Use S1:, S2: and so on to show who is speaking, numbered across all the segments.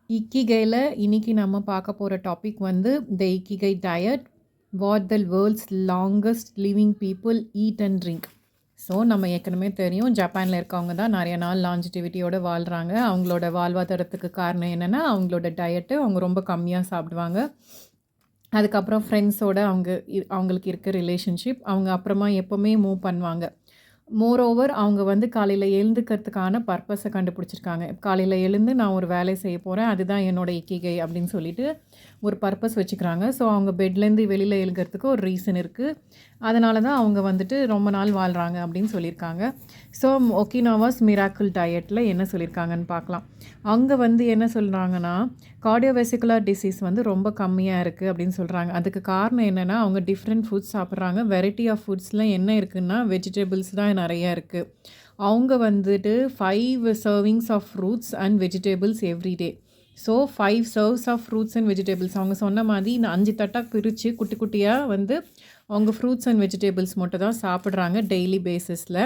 S1: இக்கிகைல இன்னைக்கு நம்ம பார்க்க போற டாபிக் வந்து the ikigai diet. What the world's longest living people eat and drink. So நம்ம ஏற்கனவே தெரியும், ஜப்பானில் இருக்கவங்க தான் நிறைய நாள் லாஞ்சிட்டிவிட்டியோட வாழ்கிறாங்க. அவங்களோட வாழ்வாதாரத்துக்கு காரணம் என்னென்னா அவங்களோட டயட்டு. அவங்க ரொம்ப கம்மியாக சாப்பிடுவாங்க. அதுக்கப்புறம் ஃப்ரெண்ட்ஸோட அவங்களுக்கு இருக்க ரிலேஷன்ஷிப். அவங்க அப்புறமா எப்போவுமே மூவ் பண்ணுவாங்க. மோரோவர் அவங்க வந்து காலையில் எழுந்துக்கிறதுக்கான பர்பஸை கண்டுபிடிச்சிருக்காங்க. காலையில் எழுந்து நான் ஒரு வேலை செய்ய போகிறேன், அதுதான் என்னோடய இக்கிகை அப்படின்னு சொல்லிட்டு ஒரு பர்பஸ் வச்சுக்கிறாங்க. ஸோ அவங்க பெட்லேருந்து வெளியில் எழுகிறதுக்கு ஒரு ரீசன் இருக்குது. அதனால தான் அவங்க வந்துட்டு ரொம்ப நாள் வாழ்கிறாங்க அப்படின்னு சொல்லியிருக்காங்க. ஸோ ஒகினாவாஸ் மிராக்கிள் டயட்டில் என்ன சொல்லியிருக்காங்கன்னு பார்க்கலாம். அங்கே வந்து என்ன சொல்கிறாங்கன்னா, கார்டியோவெசிகுலர் டிசீஸ் வந்து ரொம்ப கம்மியாக இருக்குது அப்படின்னு சொல்கிறாங்க. அதுக்கு காரணம் என்னென்னா, அவங்க டிஃப்ரெண்ட் ஃபுட்ஸ் சாப்பிட்றாங்க. வெரைட்டி ஆஃப் ஃபுட்ஸில் என்ன இருக்குதுன்னா வெஜிடபிள்ஸ் தான் நிறையா இருக்குது. அவங்க வந்துட்டு 5 servings of fruits and vegetables every day. So 5 serves of fruits and vegetables அவங்க சொன்ன மாதிரி 5 தட்டாக பிரித்து குட்டி குட்டியாக வந்து அவங்க ஃப்ரூட்ஸ் அண்ட் வெஜிடபிள்ஸ் மட்டும் தான் சாப்பிட்றாங்க டெய்லி பேசிஸில்.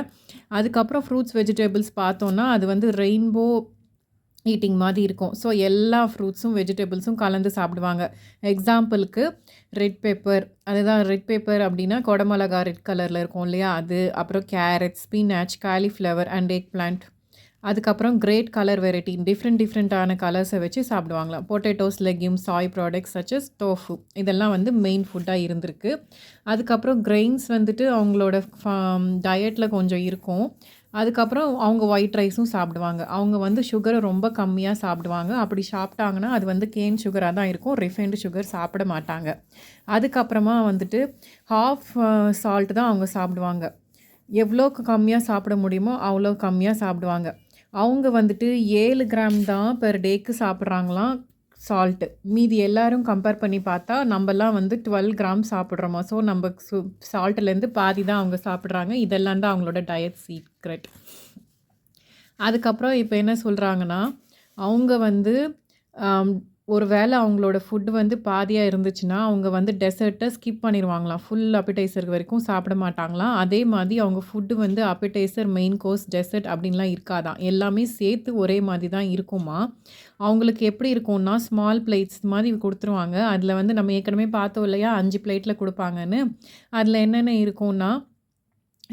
S1: அதுக்கப்புறம் ஃப்ரூட்ஸ் வெஜிடபிள்ஸ் பார்த்தோன்னா அது வந்து ரெயின்போ ஈட்டிங் மாதிரி இருக்கும். ஸோ எல்லா ஃப்ரூட்ஸும் வெஜிடபிள்ஸும் கலந்து சாப்பிடுவாங்க. எக்ஸாம்பிளுக்கு ரெட் பெப்பர், அதுதான் ரெட் பெப்பர் அப்படின்னா கொடமிளகா ரெட் கலரில் இருக்கும் இல்லையா, அது. அப்புறம் carrot, spinach, cauliflower and eggplant. அதுக்கப்புறம் கிரேட் கலர் வெரைட்டி, டிஃப்ரெண்ட்டான கலர்ஸை வச்சு சாப்பிடுவாங்களாம். Potatoes, legumes, soy products such as tofu, இதெல்லாம் வந்து மெயின் ஃபுட்டாக இருந்திருக்கு. அதுக்கப்புறம் கிரெயின்ஸ் வந்துட்டு அவங்களோட டயட்டில் கொஞ்சம் இருக்கும். அதுக்கப்புறம் அவங்க ஒயிட் ரைஸும் சாப்பிடுவாங்க. அவங்க வந்து சுகரை ரொம்ப கம்மியாக சாப்பிடுவாங்க. அப்படி சாப்பிட்டாங்கன்னா அது வந்து கேன் சுகராக தான் இருக்கும், ரிஃபைன்டு சுகர் சாப்பிட மாட்டாங்க. அதுக்கப்புறமா வந்துட்டு ஹாஃப் சால்ட் தான் அவங்க சாப்பிடுவாங்க. எவ்வளோக்கு கம்மியாக சாப்பிட முடியுமோ அவ்வளோ கம்மியாக சாப்பிடுவாங்க. அவங்க வந்துட்டு 7 கிராம் தான் பெர் டேக்கு சாப்பிட்றாங்களாம் சால்ட்டு. மீதி எல்லோரும் கம்பேர் பண்ணி பார்த்தா நம்மலாம் வந்து 12 கிராம் சாப்பிட்றோமா. ஸோ நம்ம சால்ட்டுலேருந்து பாதி தான் அவங்க சாப்பிட்றாங்க. இதெல்லாம் தான் அவங்களோட டயட் சீக்ரெட். அதுக்கப்புறம் இப்போ என்ன சொல்கிறாங்கன்னா, அவங்க வந்து ஒரு வேளை அவங்களோட ஃபுட்டு வந்து பாதியாக இருந்துச்சுன்னா அவங்க வந்து டெசர்ட்டை ஸ்கிப் பண்ணிடுவாங்களாம். ஃபுல் அப்பிடைசர் வரைக்கும் சாப்பிட மாட்டாங்களாம். அதே மாதிரி அவங்க ஃபுட்டு வந்து அப்பிடைசர், மெயின் கோர்ஸ், டெசர்ட் அப்படின்லாம் இருக்காதான். எல்லாமே சேர்த்து ஒரே மாதிரி தான் இருக்குமா. அவங்களுக்கு எப்படி இருக்கும்னா ஸ்மால் பிளேட்ஸ் மாதிரி கொடுத்துருவாங்க. அதில் வந்து நம்ம ஏற்கனவே பார்த்தோம் இல்லையா 5 பிளேட்டில் கொடுப்பாங்கன்னு. அதில் என்னென்ன இருக்கும்னா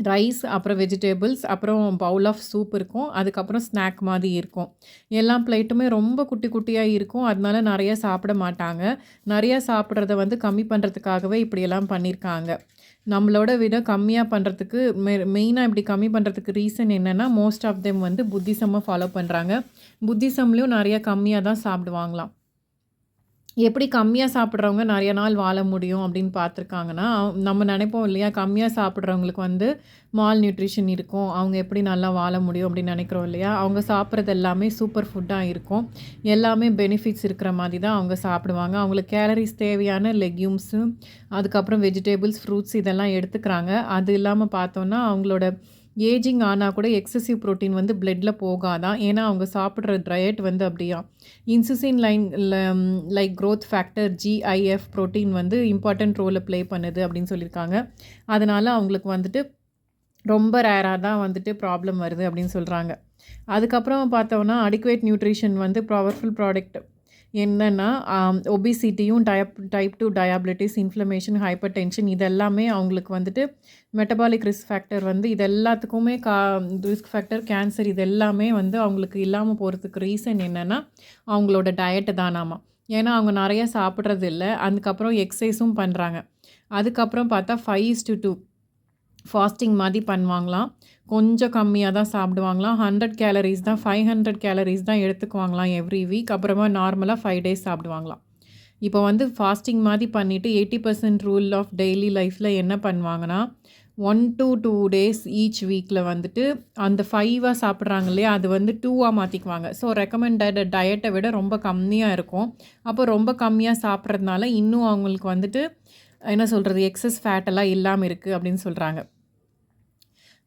S1: ரைஸ், அப்புறம் வெஜிடபிள்ஸ், அப்புறம் பவுல் ஆஃப் சூப் இருக்கும். அதுக்கப்புறம் ஸ்நாக் மாதிரி இருக்கும். எல்லா பிளேட்டுமே ரொம்ப குட்டி குட்டியாக இருக்கும். அதனால நிறைய சாப்பிட மாட்டாங்க. நிறையா சாப்பிட்றத வந்து கம்மி பண்ணுறதுக்காகவே இப்படியெல்லாம் பண்ணியிருக்காங்க. நம்மளோட விட கம்மியாக பண்ணுறதுக்கு மெயினாக இப்படி கம்மி பண்ணுறதுக்கு ரீசன் என்னென்னா, மோஸ்ட் ஆஃப் தெம் வந்து புத்திசம்மை ஃபாலோ பண்ணுறாங்க. புத்திசம்லேயும் நிறையா கம்மியாக தான் சாப்பிடுவாங்களாம். எப்படி கம்மியாக சாப்பிட்றவங்க நிறைய நாள் வாழ முடியும் அப்படின்னு பார்த்துருக்காங்கன்னா, நம்ம நினைப்போம் இல்லையா, கம்மியாக சாப்பிட்றவங்களுக்கு வந்து மால் நியூட்ரிஷன் இருக்கும், அவங்க எப்படி நல்லா வாழ முடியும் அப்படின்னு நினைக்கிறோம் இல்லையா. அவங்க சாப்பிட்றது எல்லாமே சூப்பர் ஃபுட்டாக இருக்கும். எல்லாமே பெனிஃபிட்ஸ் இருக்கிற மாதிரி தான் அவங்க சாப்பிடுவாங்க. அவங்களுக்கு கேலரிஸ் தேவையான லெக்யூம்ஸு, அதுக்கப்புறம் வெஜிடபிள்ஸ், ஃப்ரூட்ஸ் இதெல்லாம் எடுத்துக்கிறாங்க. அது இல்லாமல் பார்த்தோன்னா அவங்களோட ஏஜிங் ஆனால் கூட எக்ஸசிவ் ப்ரோட்டீன் வந்து பிளட்டில் போகாதான். ஏன்னா அவங்க சாப்பிட்ற டயட் வந்து அப்படியா. Insulin like growth factor GIF protein வந்து இம்பார்ட்டன்ட் ரோலை ப்ளே பண்ணுது அப்படின்னு சொல்லியிருக்காங்க. அதனால் அவங்களுக்கு வந்துட்டு ரொம்ப ரேராக தான் வந்துட்டு ப்ராப்ளம் வருது அப்படின்னு சொல்கிறாங்க. அதுக்கப்புறம் பார்த்தோன்னா அடிக்குவேட் நியூட்ரிஷன் வந்து பவர்ஃபுல் ப்ராடக்ட் என்னென்னா ஒபிசிட்டியும், type 2 diabetes, inflammation, hypertension இதெல்லாமே அவங்களுக்கு வந்துட்டு மெட்டபாலிக் ரிஸ்க் ஃபேக்டர் வந்து இது எல்லாத்துக்குமே ரிஸ்க் ஃபேக்டர், கேன்சர் இது எல்லாமே வந்து அவங்களுக்கு இல்லாமல் போகிறதுக்கு ரீசன் என்னென்னா அவங்களோட டயட்டு தானாமா. ஏன்னா அவங்க நிறைய சாப்பிட்றது இல்லை. அதுக்கப்புறம் எக்ஸசைஸும் பண்ணுறாங்க. அதுக்கப்புறம் பார்த்தா 5:2 ஃபாஸ்டிங் மாதிரி பண்ணுவாங்களாம். கொஞ்சம் கம்மியாக தான் சாப்பிடுவாங்களாம். 100 கேலரிஸ் தான், 500 கேலரிஸ் தான் எடுத்துக்குவாங்களாம் எவ்ரி வீக். அப்புறமா நார்மலாக 5 டேஸ் சாப்பிடுவாங்களாம். இப்போ வந்து ஃபாஸ்டிங் மாதிரி பண்ணிவிட்டு 80% ரூல் ஆஃப் டெய்லி லைஃப்பில் என்ன பண்ணுவாங்கன்னா, 1 to 2 டேஸ் ஈச் வீக்கில் வந்துட்டு அந்த 5ஆக சாப்பிட்றாங்க இல்லையா, அது வந்து 2ஆக மாற்றிக்குவாங்க. ஸோ ரெக்கமெண்டட் டயட்டை விட ரொம்ப கம்மியாக இருக்கும். அப்போ ரொம்ப கம்மியாக சாப்பிட்றதுனால இன்னும் அவங்களுக்கு வந்துட்டு என்ன சொல்கிறது, எக்ஸஸ் ஃபேட்டெல்லாம் இல்லாமல் இருக்குது அப்படின்னு சொல்கிறாங்க.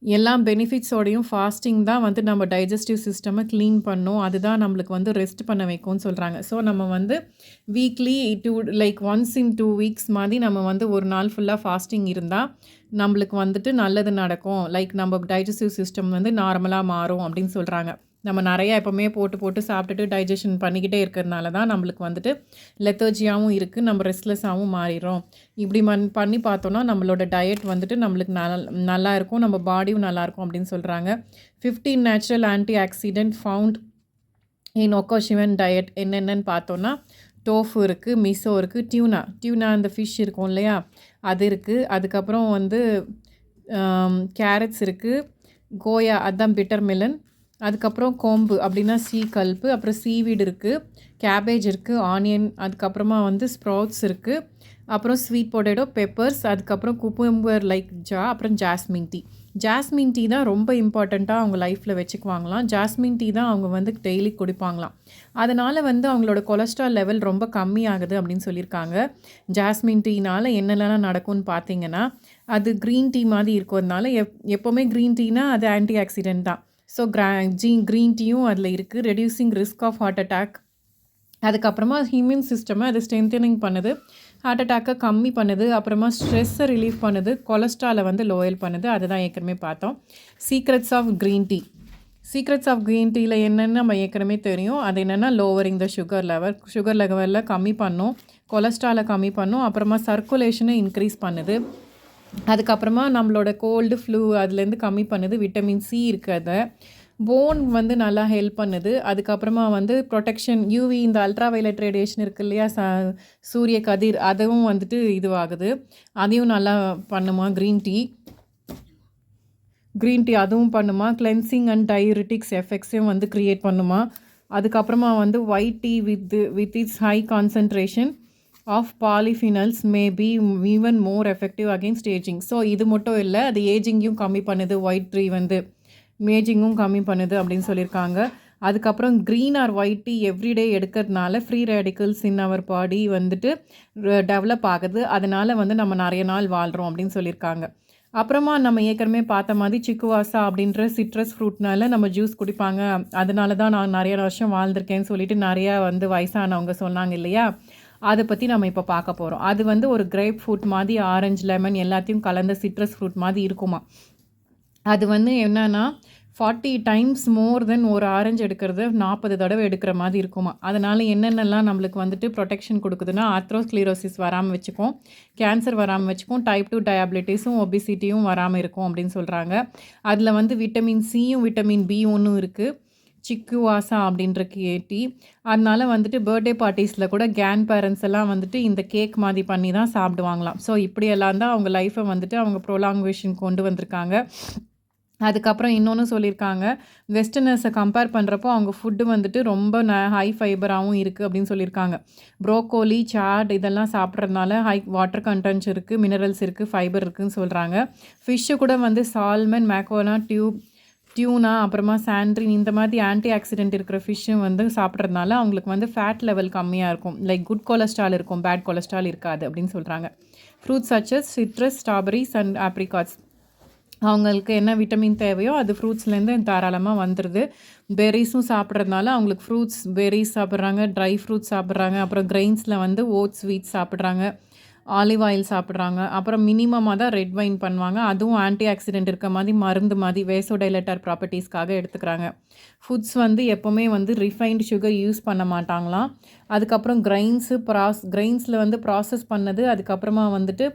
S1: எல்லா பெனிஃபிட்ஸோடையும் ஃபாஸ்டிங் தான் வந்து நம்ம டைஜஸ்டிவ் சிஸ்டமை க்ளீன் பண்ணும். அதுதான் நம்மளுக்கு வந்து ரெஸ்ட் பண்ண வைக்கும்னு சொல்கிறாங்க. ஸோ நம்ம வந்து வீக்லி ஒன்ஸ் இன் 2 வீக்ஸ் மாதிரி நம்ம வந்து ஒரு நாள் ஃபுல்லாக ஃபாஸ்டிங் இருந்தால் நம்மளுக்கு வந்துட்டு நல்லது நடக்கும். நம்ம டைஜஸ்டிவ் சிஸ்டம் வந்து நார்மலாக மாறும் அப்படின்னு சொல்கிறாங்க. நம்ம நிறையா எப்போவுமே போட்டு சாப்பிட்டுட்டு டைஜஷன் பண்ணிக்கிட்டே இருக்கிறதுனால தான் நம்மளுக்கு வந்துட்டு லெத்தர்ஜியாகவும் இருக்குது, நம்ம ரெஸ்ட்லெஸ்ஸாகவும் மாறிடுறோம். இப்படி பண்ணி பார்த்தோன்னா நம்மளோட டயட் வந்துட்டு நம்மளுக்கு நல்லா இருக்கும், நம்ம பாடியும் நல்லாயிருக்கும் அப்படின்னு சொல்கிறாங்க. 15 natural antioxidant found in Okinawan diet என்னென்னு பார்த்தோன்னா டோஃபு இருக்குது, மிசோ இருக்குது, டியூனா அந்த ஃபிஷ் இருக்கும் இல்லையா அது இருக்குது. அதுக்கப்புறம் வந்து கேரட்ஸ் இருக்குது, கோயா அதான் பிட்டர் மெலன், அதுக்கப்புறம் கோம்பு அப்படின்னா கல்ப்பு, அப்புறம் சீவீடு இருக்குது, கேபேஜ் இருக்குது, ஆனியன், அதுக்கப்புறமா வந்து ஸ்ப்ரவுட்ஸ் இருக்குது, அப்புறம் ஸ்வீட் பொட்டேட்டோ, பெப்பர்ஸ், அதுக்கப்புறம் குக்கும்பர் லைக் அப்புறம் ஜாஸ்மின் டீ தான் ரொம்ப இம்பார்ட்டண்ட்டாக அவங்க லைஃப்பில் வச்சுக்குவாங்களாம். ஜாஸ்மின் டீ தான் அவங்க வந்து டெய்லி குடிப்பாங்களாம். அதனால் வந்து அவங்களோட கொலஸ்ட்ரால் லெவல் ரொம்ப கம்மியாகுது அப்படின்னு சொல்லியிருக்காங்க. ஜாஸ்மின் டீனால் என்னெல்லாம் நடக்கும்னு பார்த்தீங்கன்னா, அது க்ரீன் டீ மாதிரி இருக்கிறதுனால எப்போவுமே க்ரீன் டீனா அது ஆன்டி ஆக்சிடென்ட் தான். ஸோ க்ரீன் டீயும் அதில் இருக்குது. Reducing risk of heart attack, அதுக்கப்புறமா இம்யூன் சிஸ்டமை அது ஸ்ட்ரென்தனிங் பண்ணுது, ஹார்ட் அட்டாக்கை கம்மி பண்ணுது, அப்புறமா ஸ்ட்ரெஸ்ஸை ரிலீஃப் பண்ணுது, கொலஸ்ட்ராலை வந்து லோயல் பண்ணுது. அதுதான் ஏற்கனவே பார்த்தோம். சீக்ரெட்ஸ் ஆஃப் க்ரீன் டீயில் என்னென்னு நம்ம ஏற்கனவே தெரியும். அது என்னென்னா லோவரிங் த சுகர் லெவலில் கம்மி பண்ணும், கொலஸ்ட்ராலை கம்மி பண்ணும், அப்புறமா சர்க்குலேஷனை இன்க்ரீஸ் பண்ணுது, அதுக்கப்புறமா நம்மளோட கோல்டு ஃப்ளூ அதுலேருந்து கம்மி பண்ணுது, விட்டமின் சி இருக்குது, போன் வந்து நல்லா ஹெல்ப் பண்ணுது, அதுக்கப்புறமா வந்து ப்ரொடெக்ஷன் யூவி இந்த அல்ட்ரா வயலட் ரேடியேஷன் இருக்குது இல்லையா சூரிய கதிர், அதுவும் வந்துட்டு இதுவாகுது, அதையும் நல்லா பண்ணுமா க்ரீன் டீ அதுவும் பண்ணுமா. கிளென்சிங் அண்ட் டயூரிட்டிக்ஸ் எஃபெக்ட்ஸையும் வந்து க்ரியேட் பண்ணுமா. அதுக்கப்புறமா வந்து white tea with its high concentration of polyphenols may be even more effective against ageing. So இது மட்டும் இல்லை, அது ஏஜிங்கையும் கம்மி பண்ணுது, ஒயிட் டீ வந்து ஏஜிங்கும் கம்மி பண்ணுது அப்படின்னு சொல்லியிருக்காங்க. அதுக்கப்புறம் green R white tea everyday எடுக்கிறதுனால ஃப்ரீ ரேடிக்கல்ஸ் இன் அவர் பாடி வந்துட்டு டெவலப் ஆகுது, அதனால் வந்து நம்ம நிறைய நாள் வாழ்கிறோம் அப்படின்னு சொல்லியிருக்காங்க. அப்புறமா நம்ம ஏற்கனவே பார்த்த மாதிரி சிக்குவாசா அப்படின்ற சிட்ரஸ் ஃப்ரூட்னால நம்ம ஜூஸ் குடிப்பாங்க, அதனால தான் நான் நிறைய வருஷம் வாழ்ந்திருக்கேன்னு சொல்லிட்டு நிறையா வந்து வயசானவங்க சொன்னாங்க இல்லையா, அதை பற்றி நம்ம இப்போ பார்க்க போகிறோம். அது வந்து ஒரு கிரேப் ஃப்ரூட் மாதிரி ஆரஞ்சு லெமன் எல்லாத்தையும் கலந்த சிட்ரஸ் ஃப்ரூட் மாதிரி இருக்குமா. அது வந்து என்னன்னா 40 டைம்ஸ் மோர் தென் ஒரு ஆரஞ்சு எடுக்கிறது 40 தடவை எடுக்கிற மாதிரி இருக்குமா. அதனால் என்னென்னலாம் நம்மளுக்கு வந்துட்டு ப்ரொடெக்ஷன் கொடுக்குதுன்னா ஆர்த்ரோஸ்க்ளீரோசிஸ் வராமல் வச்சுக்கும், கேன்சர் வராமல் வச்சுக்கும், டைப் 2 டயாபிலிட்டிஸும் ஒபிசிட்டியும் வராமல் இருக்கும் அப்படின்னு சொல்கிறாங்க. அதில் வந்து விட்டமின் சியும் விட்டமின் பி1 இருக்குது, சிக்குவாசா அப்படின்ற டீ. அதனால் வந்துட்டு பர்த்டே பார்ட்டிஸில் கூட பேரண்ட்ஸ் எல்லாம் வந்துட்டு இந்த கேக் மாதிரி பண்ணி தான் சாப்பிடுவாங்களாம். ஸோ இப்படியெல்லாம் தான் அவங்க லைஃப்பை வந்துட்டு அவங்க ப்ரொலாங்குவேஷன் கொண்டு வந்திருக்காங்க. அதுக்கப்புறம் இன்னொன்று சொல்லியிருக்காங்க, வெஸ்டர்னர்ஸை கம்பேர் பண்ணுறப்போ அவங்க ஃபுட்டு வந்துட்டு ரொம்ப ஹை ஃபைபராகவும் இருக்குது அப்படின்னு சொல்லியிருக்காங்க. ப்ரோக்கோலி, சாட் இதெல்லாம் சாப்பிட்றதுனால ஹை வாட்டர் கண்டென்ட்ஸ் இருக்குது, மினரல்ஸ் இருக்குது, ஃபைபர் இருக்குதுன்னு சொல்கிறாங்க. ஃபிஷ்ஷு கூட வந்து சால்மன், மேக்கோனா, டியூனா, அப்புறமா சாண்ட்ரின் இந்த மாதிரி ஆன்டி ஆக்சிடென்ட் இருக்கிற ஃபிஷ்ஷும் வந்து சாப்பிட்றதுனால அவங்களுக்கு வந்து ஃபேட் லெவல் கம்மியாக இருக்கும், லைக் குட் கொலஸ்ட்ரால் இருக்கும், பேட் கொலஸ்ட்ரால் இருக்காது அப்படின்னு சொல்கிறாங்க. Fruits such as citrus, strawberries and apricots, அவங்களுக்கு என்ன விட்டமின் தேவையோ அது ஃப்ரூட்ஸ்லேருந்து தாராளமாக வந்துடுது. பெர்ரிஸும் சாப்பிட்றதுனால அவங்களுக்கு ஃப்ரூட்ஸ் பெர்ரிஸ் சாப்பிட்றாங்க, ட்ரை ஃப்ரூட்ஸ் சாப்பிட்றாங்க, அப்புறம் கிரெயின்ஸில் வந்து ஓட்ஸ் ஸ்வீட்ஸ் சாப்பிட்றாங்க, ஆலிவ் ஆயில் சாப்பிட்றாங்க, அப்புறம் மினிமமாக தான் ரெட் வைன் பண்ணுவாங்க, அதுவும் ஆன்டி ஆக்சிடென்ட் இருக்க மாதிரி மருந்து மாதிரி வேசோடைலேட்டர் ப்ராப்பர்ட்டிஸ்க்காக எடுத்துக்கிறாங்க. ஃபுட்ஸ் வந்து எப்போவுமே வந்து ரிஃபைன்டு சுகர் யூஸ் பண்ண மாட்டாங்களாம். அதுக்கப்புறம் கிரெயின்ஸில் வந்து ப்ராசஸ் பண்ணது, அதுக்கப்புறமா வந்துட்டு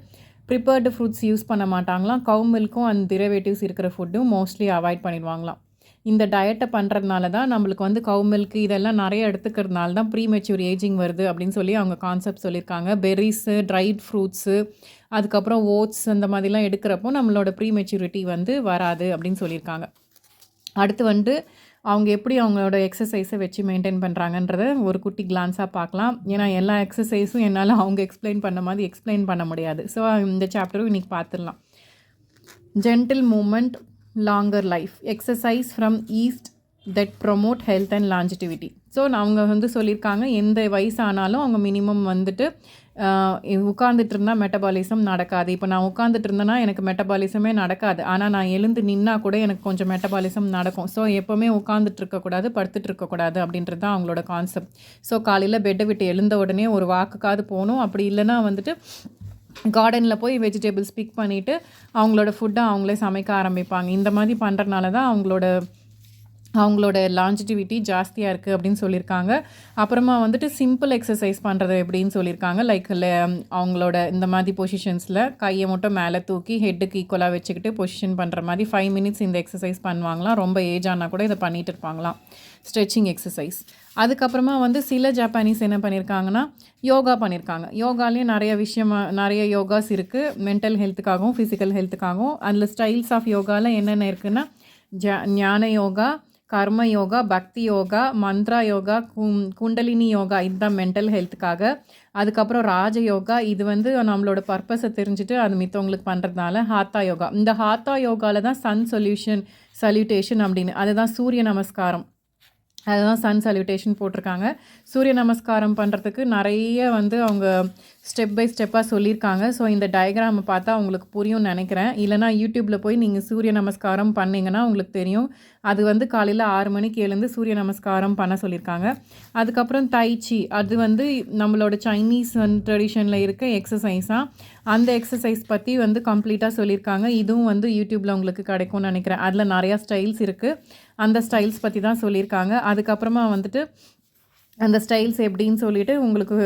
S1: ப்ரிப்பேர்டு ஃப்ரூட்ஸ் யூஸ் பண்ண மாட்டாங்களாம். கவு மில்க்கும் அந்த டிரைவேட்டிவ்ஸ் இருக்கிற ஃபுட்டும் மோஸ்ட்லி அவாய்ட் பண்ணிடுவாங்களாம். இந்த டயட்டை பண்ணுறதுனால தான் நம்மளுக்கு வந்து கவு மில்க் இதெல்லாம் நிறைய எடுத்துக்கிறதுனால தான் ப்ரீமெச்சூர் ஏஜிங் வருது அப்படின்னு சொல்லி அவங்க கான்செப்ட் சொல்லியிருக்காங்க. பெர்ரிஸு, ட்ரைட் ஃப்ரூட்ஸு, அதுக்கப்புறம் ஓட்ஸ் அந்த மாதிரிலாம் எடுக்கிறப்போ நம்மளோட ப்ரீமெச்சூரிட்டி வந்து வராது அப்படின்னு சொல்லியிருக்காங்க. அடுத்து வந்து அவங்க எப்படி அவங்களோட எக்ஸசைஸை வச்சு மெயின்டைன் பண்ணுறாங்கன்றத ஒரு குட்டி கிளான்ஸாக பார்க்கலாம். ஏன்னா எல்லா எக்ஸசைஸும் என்னால் அவங்க எக்ஸ்பிளைன் பண்ண மாதிரி எக்ஸ்பிளைன் பண்ண முடியாது. ஸோ இந்த சாப்டரும் இன்றைக்கி பார்த்துடலாம். Gentle movement, longer life, exercise from east that promote health and longevity. So அவங்க வந்து சொல்லியிருக்காங்க எந்த வயசானாலும் அவங்க மினிமம் வந்துட்டு உட்காந்துட்டு இருந்தால் மெட்டபாலிசம் நடக்காது. இப்போ நான் உட்காந்துட்டு இருந்தேன்னா எனக்கு மெட்டபாலிசமே நடக்காது, ஆனால் நான் எழுந்து நின்னா கூட எனக்கு கொஞ்சம் மெட்டபாலிசம் நடக்கும். ஸோ எப்போவுமே உட்காந்துட்டு இருக்கக்கூடாது, படுத்துட்டு இருக்கக்கூடாது அப்படின்றது தான் அவங்களோட கான்செப்ட். ஸோ காலையில் பெட்டை விட்டு எழுந்த உடனே ஒரு வாக்குக்காவது போகணும், அப்படி இல்லைன்னா வந்துட்டு கார்டனில் போய் வெஜிடபிள்ஸ் பிக் பண்ணிவிட்டு அவங்களோட ஃபுட்டை அவங்களே சமைக்க ஆரம்பிப்பாங்க. இந்த மாதிரி பண்ணுறதுனால தான் அவங்களோட அவங்களோட லாஞ்சிட்டிவிட்டி ஜாஸ்தியாக இருக்குது அப்படின்னு சொல்லியிருக்காங்க. அப்புறமா வந்துட்டு சிம்பிள் எக்ஸசைஸ் பண்ணுறது எப்படின்னு சொல்லியிருக்காங்க. லைக் அவங்களோட இந்த மாதிரி பொசிஷன்ஸில் கையை மட்டும் மேலே தூக்கி ஹெட்டுக்கு ஈக்குவலாக வச்சுக்கிட்டு பொசிஷன் பண்ணுற மாதிரி 5 மினிட்ஸ் இந்த எக்ஸசைஸ் பண்ணுவாங்களாம். ரொம்ப ஏஜ் ஆனால் கூட இதை பண்ணிகிட்டு இருப்பாங்களாம், ஸ்ட்ரெச்சிங் எக்ஸசைஸ். அதுக்கப்புறமா வந்து சில ஜப்பானீஸ் என்ன பண்ணியிருக்காங்கன்னா யோகா பண்ணியிருக்காங்க. யோகாலேயும் நிறைய யோகாஸ் இருக்குது, மென்டல் ஹெல்த்துக்காகவும் ஃபிசிக்கல் ஹெல்த்துக்காகவும். அதில் ஸ்டைல்ஸ் ஆஃப் யோகாவில் என்னென்ன இருக்குன்னா ஞான யோகா, கர்ம யோகா, பக்தி யோகா, மந்த்ரா யோகா, குண்டலினி யோகா, இதுதான் மென்டல் ஹெல்த்துக்காக. அதுக்கப்புறம் ராஜ யோகா, இது வந்து நம்மளோட பர்பஸை தெரிஞ்சுட்டு அது மித்தவங்களுக்கு பண்ணுறதுனால. ஹாத்தா யோகா, இந்த ஹாத்தா யோகாவில் தான் சல்யூட்டேஷன் அப்படின்னு, அதுதான் சூரிய நமஸ்காரம், அதுதான் சன் சல்யூட்டேஷன் போட்டிருக்காங்க. சூரிய நமஸ்காரம் பண்ணுறதுக்கு நிறைய வந்து அவங்க ஸ்டெப் பை ஸ்டெப்பாக சொல்லியிருக்காங்க. ஸோ இந்த டயக்ராமை பார்த்தா உங்களுக்கு புரியும்னு நினைக்கிறேன். இல்லைனா யூடியூப்பில் போய் நீங்கள் சூரிய நமஸ்காரம் பண்ணிங்கன்னா உங்களுக்கு தெரியும். அது வந்து காலையில் 6 மணிக்கு எழுந்து சூரிய நமஸ்காரம் பண்ண சொல்லியிருக்காங்க. அதுக்கப்புறம் தைச்சி, அது வந்து நம்மளோட சைனீஸ் ட்ரெடிஷனில் இருக்க எக்ஸசைஸாக, அந்த எக்ஸசைஸ் பற்றி வந்து கம்ப்ளீட்டாக சொல்லியிருக்காங்க. இதுவும் வந்து யூடியூப்பில் உங்களுக்கு கிடைக்கும்னு நினைக்கிறேன். அதில் நிறையா ஸ்டைல்ஸ் இருக்குது, அந்த ஸ்டைல்ஸ் பற்றி தான் சொல்லியிருக்காங்க. அதுக்கப்புறமா வந்துட்டு அந்த ஸ்டைல்ஸ் எப்படின்னு சொல்லிவிட்டு உங்களுக்கு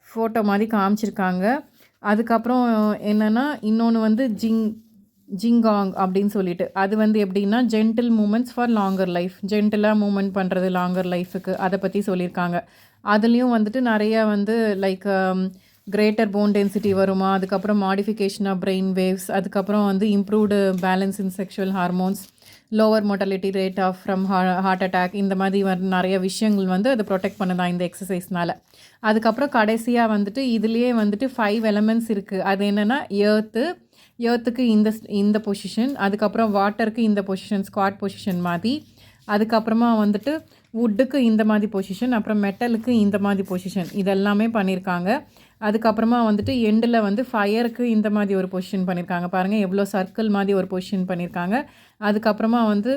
S1: ஃபோட்டோ மாதிரி காமிச்சிருக்காங்க. அதுக்கப்புறம் என்னென்னா இன்னொன்று வந்து ஜிங்காங் அப்படின்னு சொல்லிட்டு, அது வந்து எப்படின்னா gentle movements for longer life, ஜென்டிலாக மூமெண்ட் பண்ணுறது லாங்கர் லைஃபுக்கு, அதை பற்றி சொல்லியிருக்காங்க. அதுலேயும் வந்துட்டு நிறையா வந்து லைக் கிரேட்டர் போன் டென்சிட்டி வருமா, அதுக்கப்புறம் மாடிஃபிகேஷன் ஆஃப் பிரெயின் வேவ்ஸ், அதுக்கப்புறம் வந்து improved balance in sexual hormones, lower mortality rate of from heart attack, இந்த மாதிரி நிறைய விஷயங்கள் வந்து அதை ப்ரொடெக்ட் பண்ணுதான் இந்த எக்ஸசைஸ்னால். அதுக்கப்புறம் கடைசியாக வந்துட்டு இதுலேயே வந்துட்டு 5 எலமெண்ட்ஸ் இருக்குது. அது என்னென்னா எர்த்துக்கு இந்த பொசிஷன், அதுக்கப்புறம் வாட்டருக்கு இந்த பொசிஷன், ஸ்குவாட் பொசிஷன் மாதிரி, அதுக்கப்புறமா வந்துட்டு வுட்டுக்கு இந்த மாதிரி பொசிஷன், அப்புறம் மெட்டலுக்கு இந்த மாதிரி பொசிஷன், இதெல்லாமே பண்ணியிருக்காங்க. அதுக்கப்புறமா வந்துட்டு எண்டில் வந்து ஃபயருக்கு இந்த மாதிரி ஒரு பொசிஷன் பண்ணியிருக்காங்க. பாருங்கள் எவ்வளோ சர்க்கிள் மாதிரி ஒரு பொசிஷன் பண்ணியிருக்காங்க. அதுக்கப்புறமா வந்து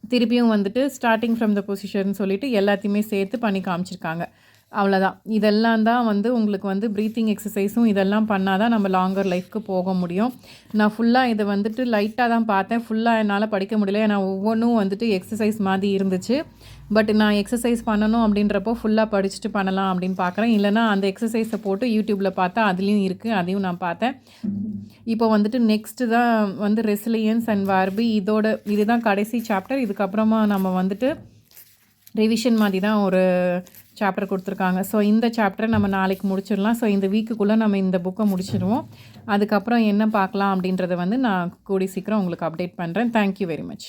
S1: திருப்பியும் வந்துட்டு ஸ்டார்டிங் ஃப்ரம் த பொசிஷன் சொல்லிவிட்டு எல்லாத்தையுமே சேர்த்து பண்ணி காமிச்சிருக்காங்க. அவ்வளோதான். இதெல்லாம் தான் வந்து உங்களுக்கு வந்து ப்ரீத்திங் எக்ஸசைஸும் இதெல்லாம் பண்ணால் தான் நம்ம லாங்கர் லைஃப்க்கு போக முடியும். நான் ஃபுல்லாக இதை வந்துட்டு லைட்டாக தான் பார்த்தேன், ஃபுல்லாக என்னால் படிக்க முடியல. ஏன்னா ஒவ்வொன்றும் வந்துட்டு எக்ஸசைஸ் மாதிரி இருந்துச்சு. பட் நான் எக்ஸசைஸ் பண்ணணும் அப்படின்றப்போ ஃபுல்லாக படிச்சுட்டு பண்ணலாம் அப்படின்னு பார்க்குறேன். இல்லைனா அந்த எக்ஸசைஸை போட்டு யூடியூப்பில் பார்த்தா அதுலேயும் இருக்குது, அதையும் நான் பார்த்தேன். இப்போ வந்துட்டு நெக்ஸ்ட்டு தான் வந்து ரெசிலியன்ஸ் அண்ட் வார்பி, இதுதான் கடைசி சாப்டர். இதுக்கப்புறமா நம்ம வந்துட்டு ரிவிஷன் மாதிரி தான் ஒரு சாப்டர் கொடுத்துருக்காங்க. ஸோ இந்த சாப்டரை நம்ம நாளைக்கு முடிச்சிடலாம். ஸோ இந்த வீக்குக்குள்ளே நம்ம இந்த புக்கை முடிச்சிடுவோம். அதுக்கப்புறம் என்ன பார்க்கலாம் அப்படின்றத வந்து நான் கூடி சீக்கிரம் உங்களுக்கு அப்டேட் பண்ணுறேன். Thank you very much.